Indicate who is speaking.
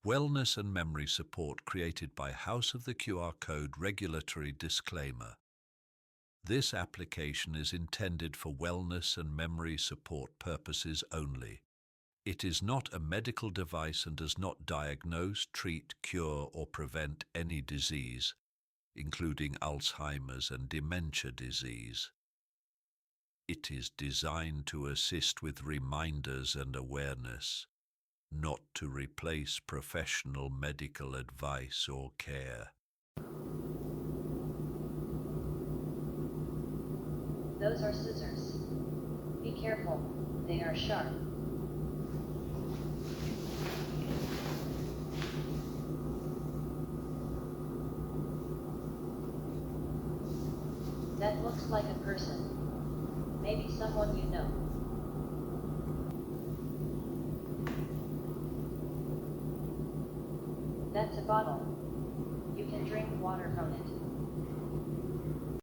Speaker 1: Wellness and memory support created by House of the QR Code regulatory disclaimer. This application is intended for wellness and memory support purposes only. It is not a medical device and does not diagnose, treat, cure, or prevent any disease, including Alzheimer's and dementia disease. It is designed to assist with reminders and awareness, not to replace professional medical advice or care.
Speaker 2: Those are scissors. Be careful, they are sharp. That looks like a person. Maybe someone you know. That's a bottle. You can drink water from it.